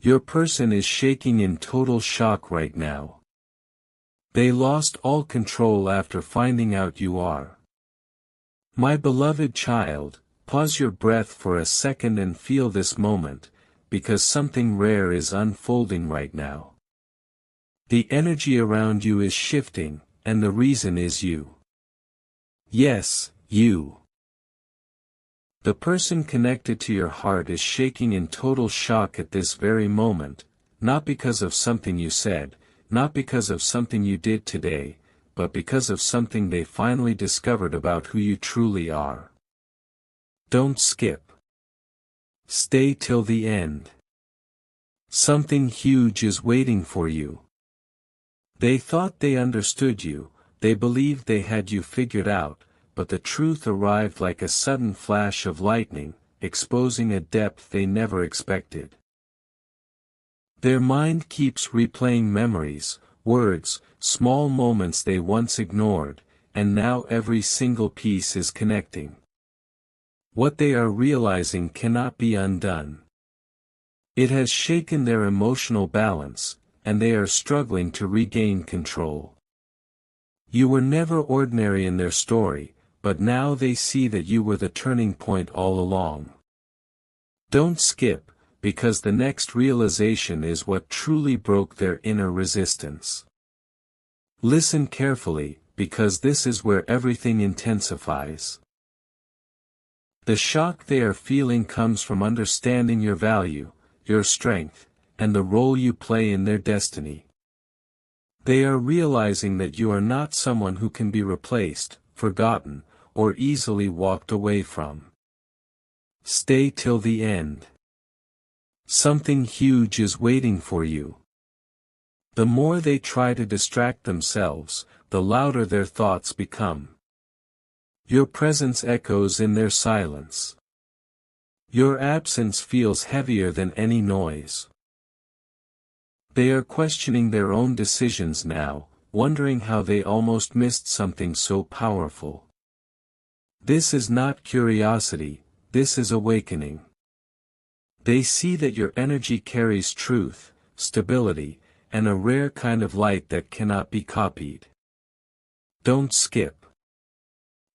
Your person is shaking in total shock right now. They lost all control after finding out you are. My beloved child, pause your breath for a second and feel this moment, because something rare is unfolding right now. The energy around you is shifting, and the reason is you. Yes, you. The person connected to your heart is shaking in total shock at this very moment, not because of something you said, not because of something you did today, but because of something they finally discovered about who you truly are. Don't skip. Stay till the end. Something huge is waiting for you. They thought they understood you, they believed they had you figured out, but the truth arrived like a sudden flash of lightning, exposing a depth they never expected. Their mind keeps replaying memories, words, small moments they once ignored, and now every single piece is connecting. What they are realizing cannot be undone. It has shaken their emotional balance, and they are struggling to regain control. You were never ordinary in their story, but now they see that you were the turning point all along. Don't skip, because the next realization is what truly broke their inner resistance. Listen carefully, because this is where everything intensifies. The shock they are feeling comes from understanding your value, your strength, and the role you play in their destiny. They are realizing that you are not someone who can be replaced, forgotten, or easily walked away from. Stay till the end. Something huge is waiting for you. The more they try to distract themselves, the louder their thoughts become. Your presence echoes in their silence. Your absence feels heavier than any noise. They are questioning their own decisions now, wondering how they almost missed something so powerful. This is not curiosity, this is awakening. They see that your energy carries truth, stability, and a rare kind of light that cannot be copied. Don't skip.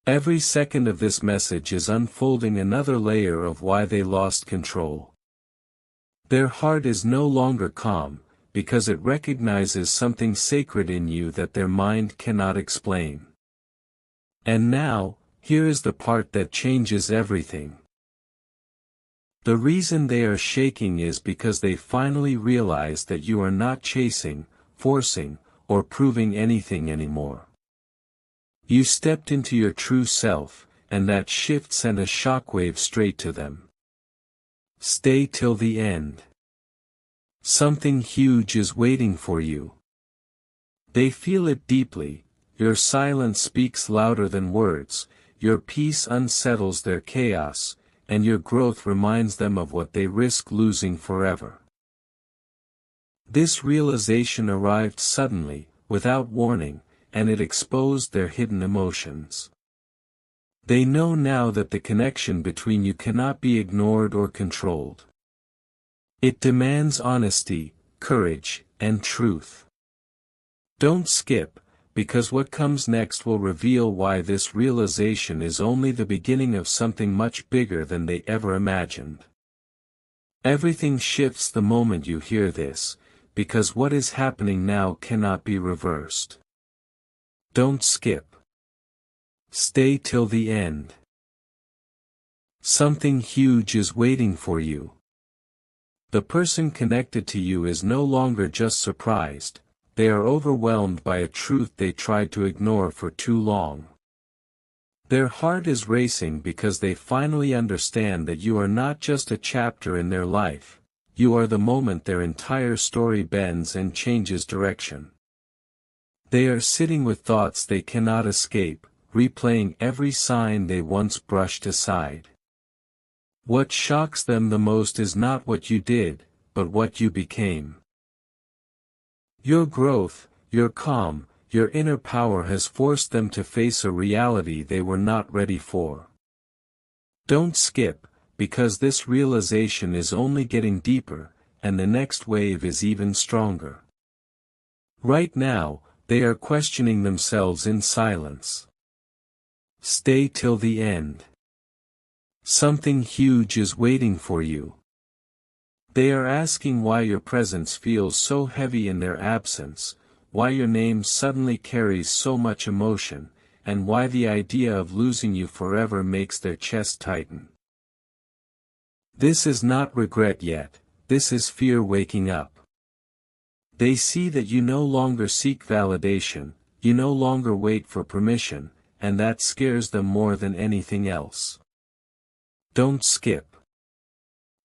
Every second of this message is unfolding another layer of why they lost control. Their heart is no longer calm, because it recognizes something sacred in you that their mind cannot explain. And now, here is the part that changes everything. The reason they are shaking is because they finally realize that you are not chasing, forcing, or proving anything anymore. You stepped into your true self, and that shift sent a shockwave straight to them. Stay till the end. Something huge is waiting for you. They feel it deeply, your silence speaks louder than words, your peace unsettles their chaos, and your growth reminds them of what they risk losing forever. This realization arrived suddenly, without warning, and it exposed their hidden emotions. They know now that the connection between you cannot be ignored or controlled. It demands honesty, courage, and truth. Don't skip, because what comes next will reveal why this realization is only the beginning of something much bigger than they ever imagined. Everything shifts the moment you hear this, because what is happening now cannot be reversed. Don't skip. Stay till the end. Something huge is waiting for you. The person connected to you is no longer just surprised, they are overwhelmed by a truth they tried to ignore for too long. Their heart is racing because they finally understand that you are not just a chapter in their life, you are the moment their entire story bends and changes direction. They are sitting with thoughts they cannot escape, replaying every sign they once brushed aside. What shocks them the most is not what you did, but what you became. Your growth, your calm, your inner power has forced them to face a reality they were not ready for. Don't skip, because this realization is only getting deeper, and the next wave is even stronger. Right now, they are questioning themselves in silence. Stay till the end. Something huge is waiting for you. They are asking why your presence feels so heavy in their absence, why your name suddenly carries so much emotion, and why the idea of losing you forever makes their chest tighten. This is not regret yet, this is fear waking up. They see that you no longer seek validation, you no longer wait for permission, and that scares them more than anything else. Don't skip.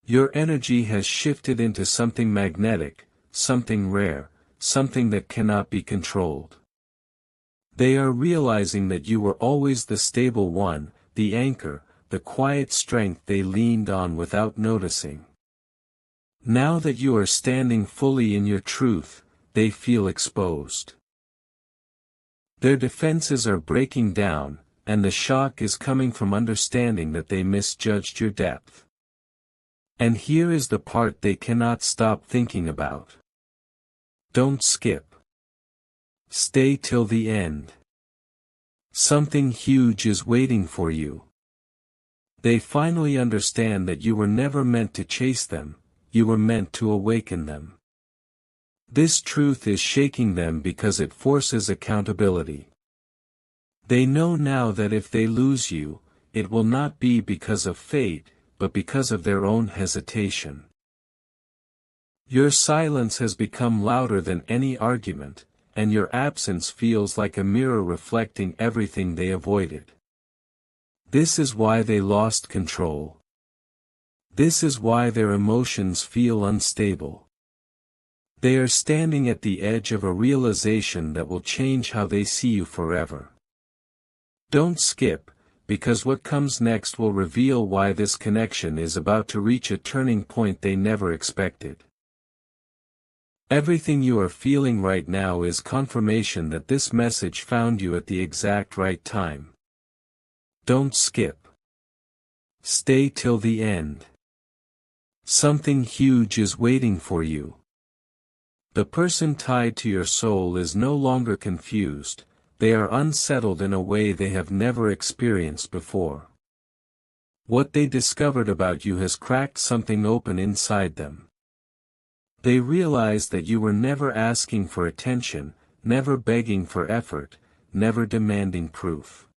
Your energy has shifted into something magnetic, something rare, something that cannot be controlled. They are realizing that you were always the stable one, the anchor, the quiet strength they leaned on without noticing. Now that you are standing fully in your truth, they feel exposed. Their defenses are breaking down, and the shock is coming from understanding that they misjudged your depth. And here is the part they cannot stop thinking about. Don't skip. Stay till the end. Something huge is waiting for you. They finally understand that you were never meant to chase them, you were meant to awaken them. This truth is shaking them because it forces accountability. They know now that if they lose you, it will not be because of fate, but because of their own hesitation. Your silence has become louder than any argument, and your absence feels like a mirror reflecting everything they avoided. This is why they lost control. This is why their emotions feel unstable. They are standing at the edge of a realization that will change how they see you forever. Don't skip, because what comes next will reveal why this connection is about to reach a turning point they never expected. Everything you are feeling right now is confirmation that this message found you at the exact right time. Don't skip. Stay till the end. Something huge is waiting for you. The person tied to your soul is no longer confused, they are unsettled in a way they have never experienced before. What they discovered about you has cracked something open inside them. They realize that you were never asking for attention, never begging for effort, never demanding proof.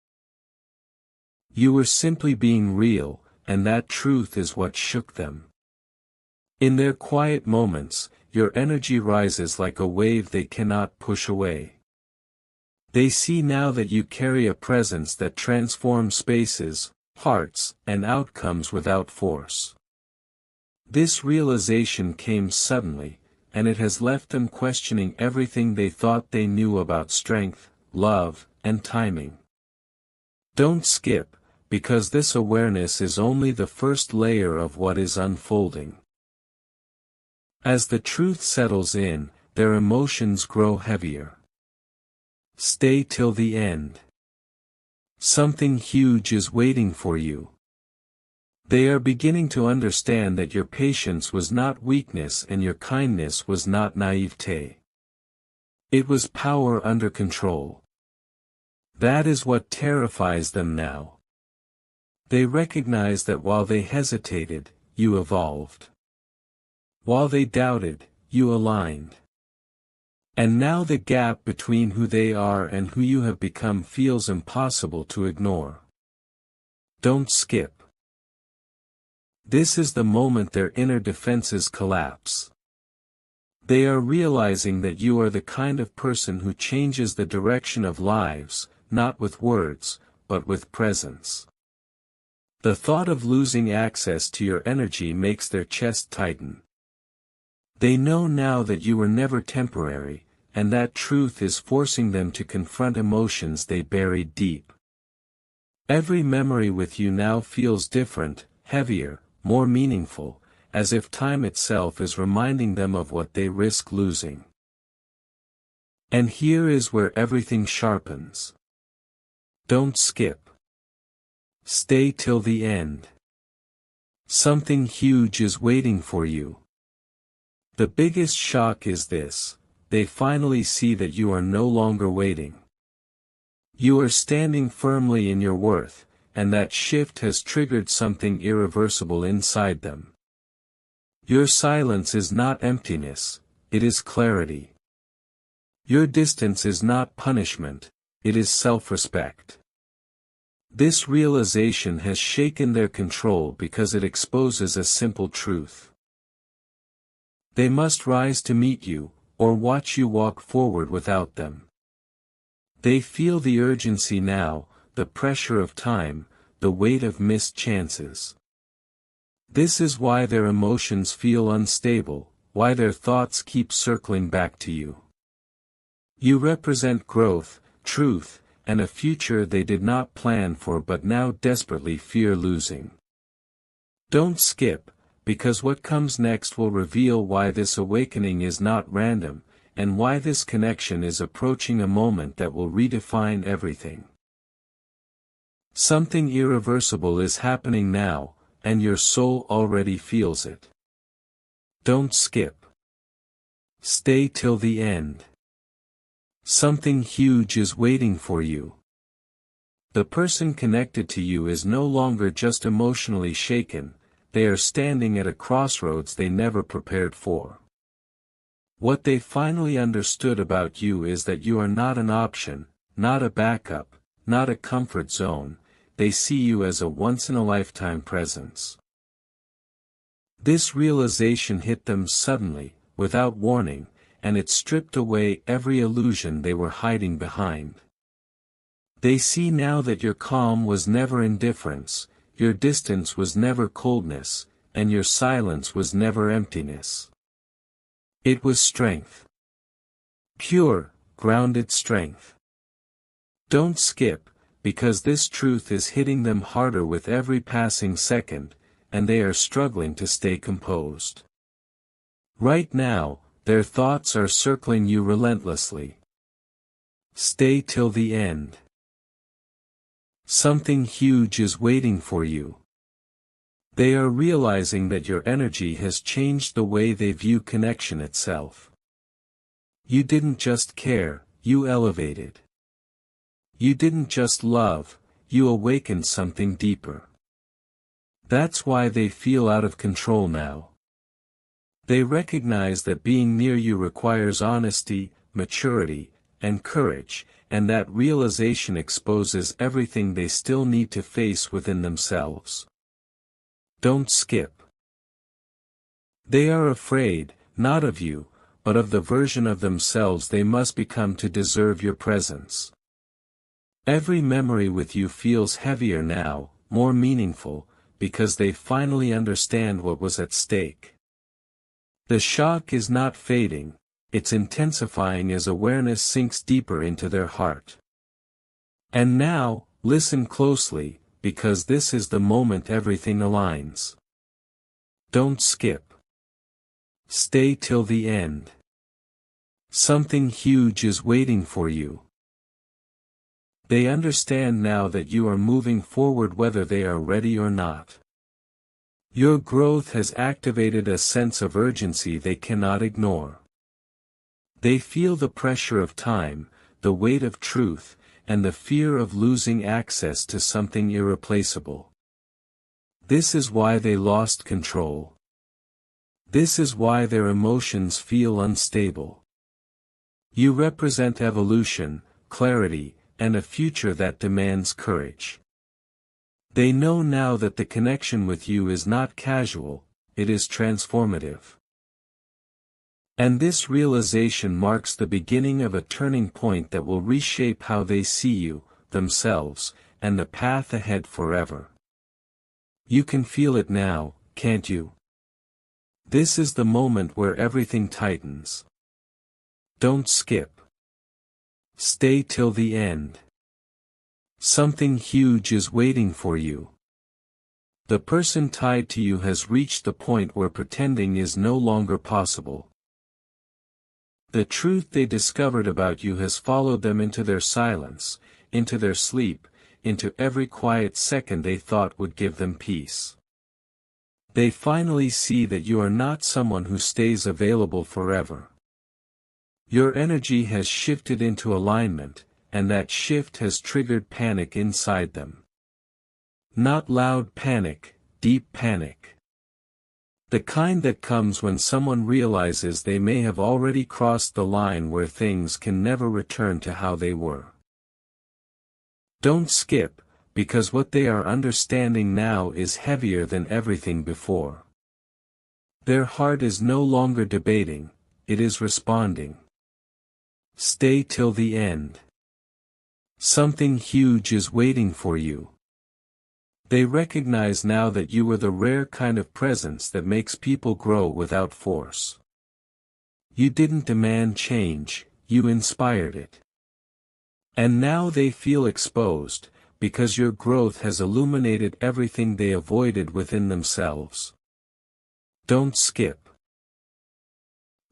You were simply being real, and that truth is what shook them. In their quiet moments, your energy rises like a wave they cannot push away. They see now that you carry a presence that transforms spaces, hearts, and outcomes without force. This realization came suddenly, and it has left them questioning everything they thought they knew about strength, love, and timing. Don't skip, because this awareness is only the first layer of what is unfolding. As the truth settles in, their emotions grow heavier. Stay till the end. Something huge is waiting for you. They are beginning to understand that your patience was not weakness and your kindness was not naivete. It was power under control. That is what terrifies them now. They recognize that while they hesitated, you evolved. While they doubted, you aligned. And now the gap between who they are and who you have become feels impossible to ignore. Don't skip. This is the moment their inner defenses collapse. They are realizing that you are the kind of person who changes the direction of lives, not with words, but with presence. The thought of losing access to your energy makes their chest tighten. They know now that you were never temporary, and that truth is forcing them to confront emotions they buried deep. Every memory with you now feels different, heavier, more meaningful, as if time itself is reminding them of what they risk losing. And here is where everything sharpens. Don't skip. Stay till the end. Something huge is waiting for you. The biggest shock is this: they finally see that you are no longer waiting. You are standing firmly in your worth, and that shift has triggered something irreversible inside them. Your silence is not emptiness, it is clarity. Your distance is not punishment, it is self-respect. This realization has shaken their control because it exposes a simple truth. They must rise to meet you, or watch you walk forward without them. They feel the urgency now, the pressure of time, the weight of missed chances. This is why their emotions feel unstable, why their thoughts keep circling back to you. You represent growth, truth, and a future they did not plan for but now desperately fear losing. Don't skip, because what comes next will reveal why this awakening is not random, and why this connection is approaching a moment that will redefine everything. Something irreversible is happening now, and your soul already feels it. Don't skip. Stay till the end. Something huge is waiting for you. The person connected to you is no longer just emotionally shaken, they are standing at a crossroads they never prepared for. What they finally understood about you is that you are not an option, not a backup, not a comfort zone, they see you as a once-in-a-lifetime presence. This realization hit them suddenly, without warning, and it stripped away every illusion they were hiding behind. They see now that your calm was never indifference, your distance was never coldness, and your silence was never emptiness. It was strength. Pure, grounded strength. Don't skip, because this truth is hitting them harder with every passing second, and they are struggling to stay composed. Right now, their thoughts are circling you relentlessly. Stay till the end. Something huge is waiting for you. They are realizing that your energy has changed the way they view connection itself. You didn't just care, you elevated. You didn't just love, you awakened something deeper. That's why they feel out of control now. They recognize that being near you requires honesty, maturity, and courage, and that realization exposes everything they still need to face within themselves. Don't skip. They are afraid, not of you, but of the version of themselves they must become to deserve your presence. Every memory with you feels heavier now, more meaningful, because they finally understand what was at stake. The shock is not fading, it's intensifying as awareness sinks deeper into their heart. And now, listen closely, because this is the moment everything aligns. Don't skip. Stay till the end. Something huge is waiting for you. They understand now that you are moving forward whether they are ready or not. Your growth has activated a sense of urgency they cannot ignore. They feel the pressure of time, the weight of truth, and the fear of losing access to something irreplaceable. This is why they lost control. This is why their emotions feel unstable. You represent evolution, clarity, and a future that demands courage. They know now that the connection with you is not casual, it is transformative. And this realization marks the beginning of a turning point that will reshape how they see you, themselves, and the path ahead forever. You can feel it now, can't you? This is the moment where everything tightens. Don't skip. Stay till the end. Something huge is waiting for you. The person tied to you has reached the point where pretending is no longer possible. The truth they discovered about you has followed them into their silence, into their sleep, into every quiet second they thought would give them peace. They finally see that you are not someone who stays available forever. Your energy has shifted into alignment, and that shift has triggered panic inside them. Not loud panic, deep panic. The kind that comes when someone realizes they may have already crossed the line where things can never return to how they were. Don't skip, because what they are understanding now is heavier than everything before. Their heart is no longer debating, it is responding. Stay till the end. Something huge is waiting for you. They recognize now that you were the rare kind of presence that makes people grow without force. You didn't demand change, you inspired it. And now they feel exposed, because your growth has illuminated everything they avoided within themselves. Don't skip.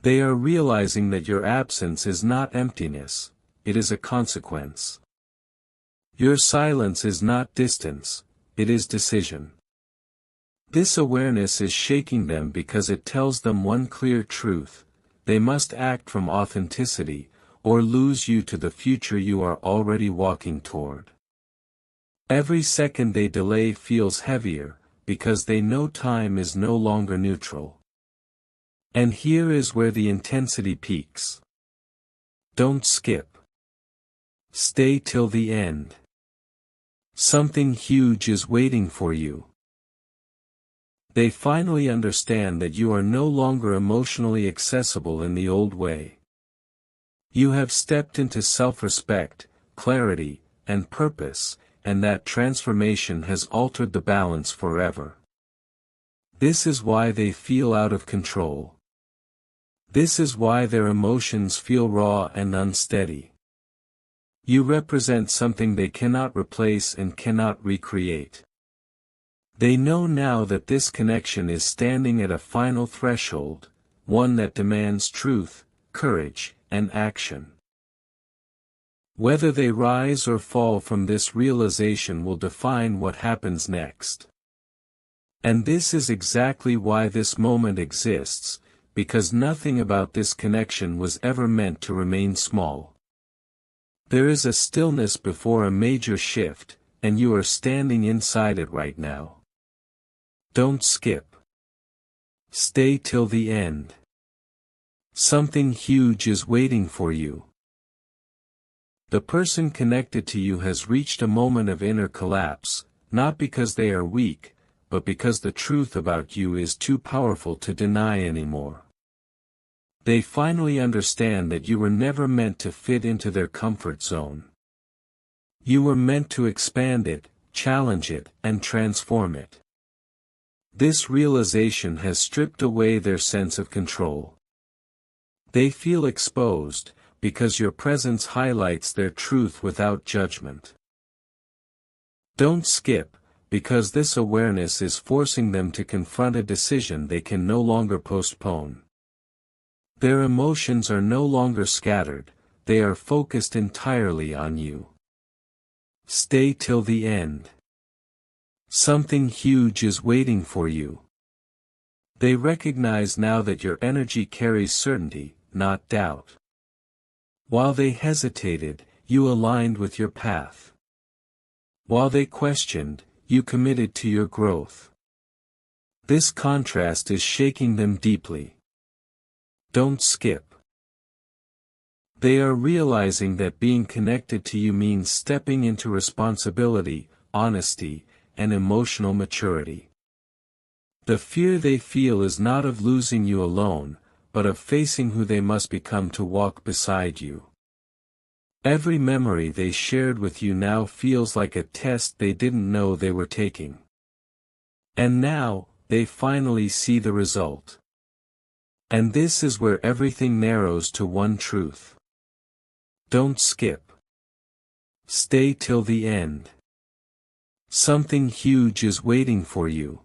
They are realizing that your absence is not emptiness, it is a consequence. Your silence is not distance, it is decision. This awareness is shaking them because it tells them one clear truth: they must act from authenticity, or lose you to the future you are already walking toward. Every second they delay feels heavier, because they know time is no longer neutral. And here is where the intensity peaks. Don't skip. Stay till the end. Something huge is waiting for you. They finally understand that you are no longer emotionally accessible in the old way. You have stepped into self-respect, clarity, and purpose, and that transformation has altered the balance forever. This is why they feel out of control. This is why their emotions feel raw and unsteady. You represent something they cannot replace and cannot recreate. They know now that this connection is standing at a final threshold, one that demands truth, courage, and action. Whether they rise or fall from this realization will define what happens next. And this is exactly why this moment exists, because nothing about this connection was ever meant to remain small. There is a stillness before a major shift, and you are standing inside it right now. Don't skip. Stay till the end. Something huge is waiting for you. The person connected to you has reached a moment of inner collapse, not because they are weak, but because the truth about you is too powerful to deny anymore. They finally understand that you were never meant to fit into their comfort zone. You were meant to expand it, challenge it, and transform it. This realization has stripped away their sense of control. They feel exposed, because your presence highlights their truth without judgment. Don't skip, because this awareness is forcing them to confront a decision they can no longer postpone. Their emotions are no longer scattered, they are focused entirely on you. Stay till the end. Something huge is waiting for you. They recognize now that your energy carries certainty, not doubt. While they hesitated, you aligned with your path. While they questioned, you committed to your growth. This contrast is shaking them deeply. Don't skip. They are realizing that being connected to you means stepping into responsibility, honesty, and emotional maturity. The fear they feel is not of losing you alone, but of facing who they must become to walk beside you. Every memory they shared with you now feels like a test they didn't know they were taking. And now, they finally see the result. And this is where everything narrows to one truth. Don't skip. Stay till the end. Something huge is waiting for you.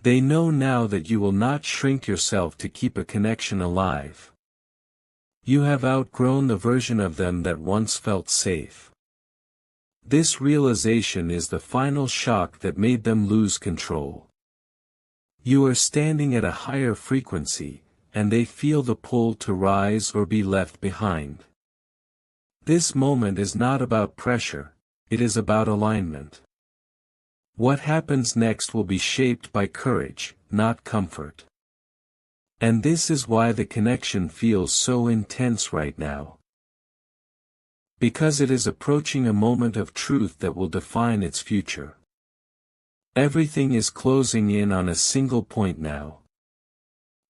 They know now that you will not shrink yourself to keep a connection alive. You have outgrown the version of them that once felt safe. This realization is the final shock that made them lose control. You are standing at a higher frequency, and they feel the pull to rise or be left behind. This moment is not about pressure, it is about alignment. What happens next will be shaped by courage, not comfort. And this is why the connection feels so intense right now. Because it is approaching a moment of truth that will define its future. Everything is closing in on a single point now.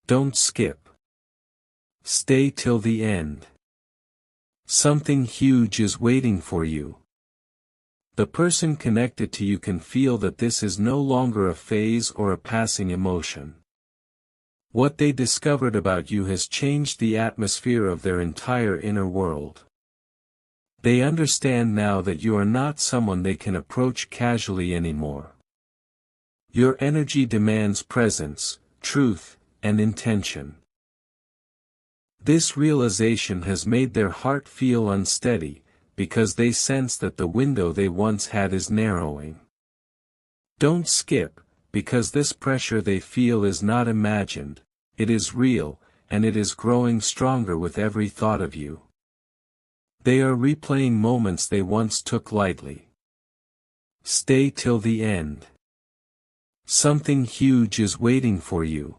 Don't skip. Stay till the end. Something huge is waiting for you. The person connected to you can feel that this is no longer a phase or a passing emotion. What they discovered about you has changed the atmosphere of their entire inner world. They understand now that you are not someone they can approach casually anymore. Your energy demands presence, truth, and intention. This realization has made their heart feel unsteady, because they sense that the window they once had is narrowing. Don't skip, because this pressure they feel is not imagined, it is real, and it is growing stronger with every thought of you. They are replaying moments they once took lightly. Stay till the end. Something huge is waiting for you.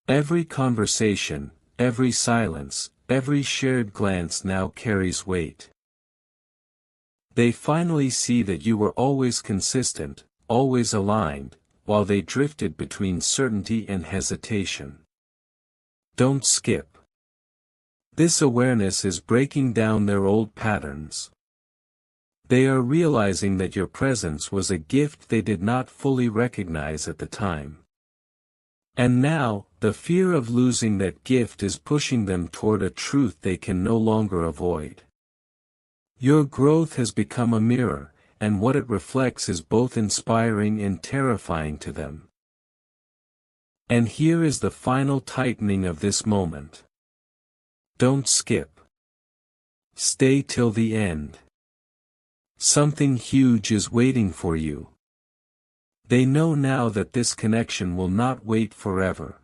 Every conversation, every silence, every shared glance now carries weight. They finally see that you were always consistent, always aligned, while they drifted between certainty and hesitation. Don't skip. This awareness is breaking down their old patterns. They are realizing that your presence was a gift they did not fully recognize at the time. And now, the fear of losing that gift is pushing them toward a truth they can no longer avoid. Your growth has become a mirror, and what it reflects is both inspiring and terrifying to them. And here is the final tightening of this moment. Don't skip. Stay till the end. Something huge is waiting for you. They know now that this connection will not wait forever.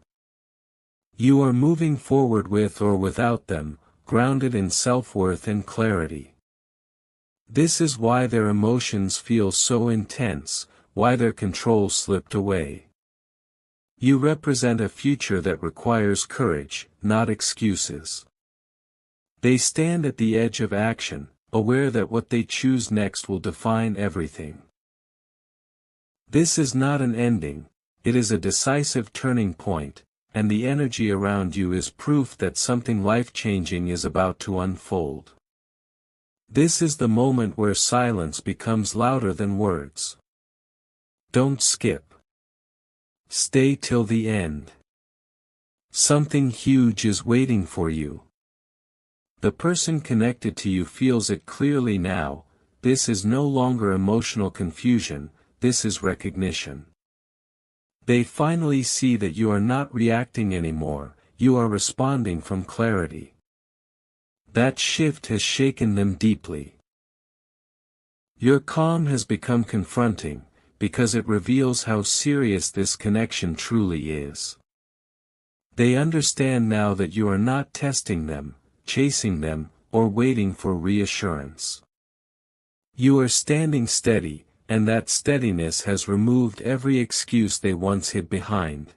You are moving forward with or without them, grounded in self-worth and clarity. This is why their emotions feel so intense, why their control slipped away. You represent a future that requires courage, not excuses. They stand at the edge of action, aware that what they choose next will define everything. This is not an ending, it is a decisive turning point, and the energy around you is proof that something life-changing is about to unfold. This is the moment where silence becomes louder than words. Don't skip. Stay till the end. Something huge is waiting for you. The person connected to you feels it clearly now. This is no longer emotional confusion, this is recognition. They finally see that you are not reacting anymore, you are responding from clarity. That shift has shaken them deeply. Your calm has become confronting, because it reveals how serious this connection truly is. They understand now that you are not testing them, chasing them, or waiting for reassurance. You are standing steady, and that steadiness has removed every excuse they once hid behind.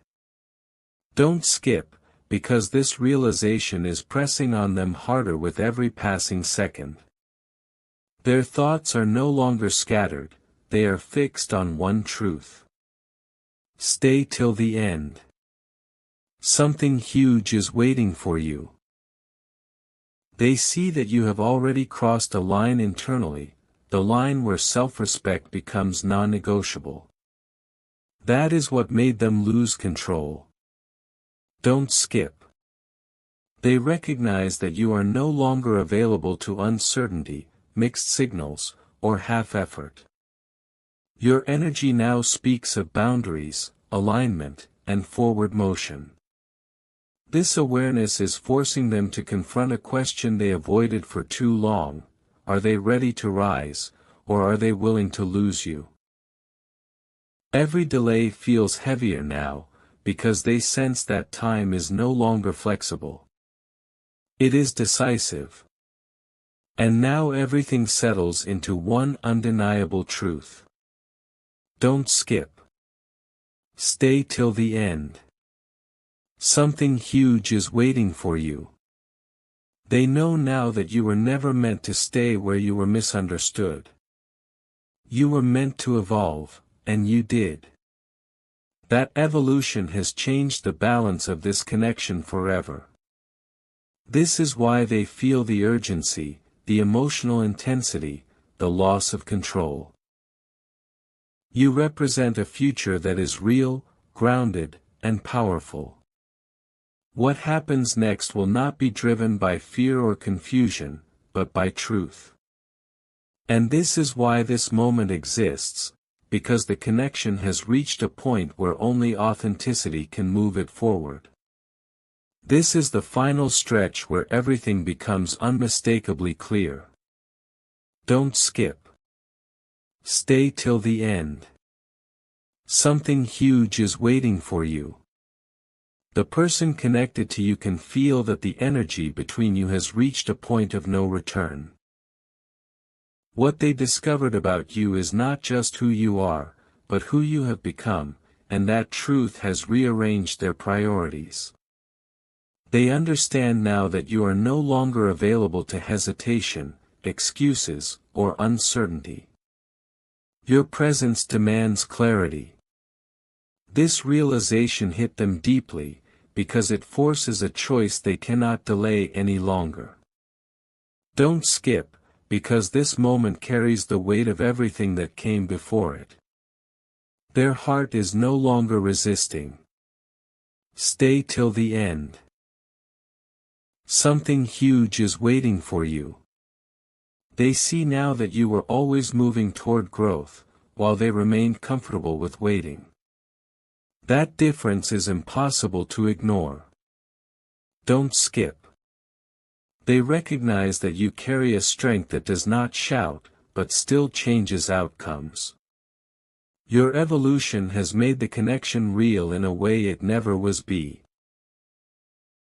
Don't skip, because this realization is pressing on them harder with every passing second. Their thoughts are no longer scattered, they are fixed on one truth. Stay till the end. Something huge is waiting for you. They see that you have already crossed a line internally, the line where self-respect becomes non-negotiable. That is what made them lose control. Don't skip. They recognize that you are no longer available to uncertainty, mixed signals, or half-effort. Your energy now speaks of boundaries, alignment, and forward motion. This awareness is forcing them to confront a question they avoided for too long: are they ready to rise, or are they willing to lose you? Every delay feels heavier now, because they sense that time is no longer flexible. It is decisive. And now everything settles into one undeniable truth. Don't skip. Stay till the end. Something huge is waiting for you. They know now that you were never meant to stay where you were misunderstood. You were meant to evolve, and you did. That evolution has changed the balance of this connection forever. This is why they feel the urgency, the emotional intensity, the loss of control. You represent a future that is real, grounded, and powerful. What happens next will not be driven by fear or confusion, but by truth. And this is why this moment exists, because the connection has reached a point where only authenticity can move it forward. This is the final stretch where everything becomes unmistakably clear. Don't skip. Stay till the end. Something huge is waiting for you. The person connected to you can feel that the energy between you has reached a point of no return. What they discovered about you is not just who you are, but who you have become, and that truth has rearranged their priorities. They understand now that you are no longer available to hesitation, excuses, or uncertainty. Your presence demands clarity. This realization hit them deeply, because it forces a choice they cannot delay any longer. Don't skip, because this moment carries the weight of everything that came before it. Their heart is no longer resisting. Stay till the end. Something huge is waiting for you. They see now that you were always moving toward growth, while they remained comfortable with waiting. That difference is impossible to ignore. Don't skip. They recognize that you carry a strength that does not shout, but still changes outcomes. Your evolution has made the connection real in a way it never was be.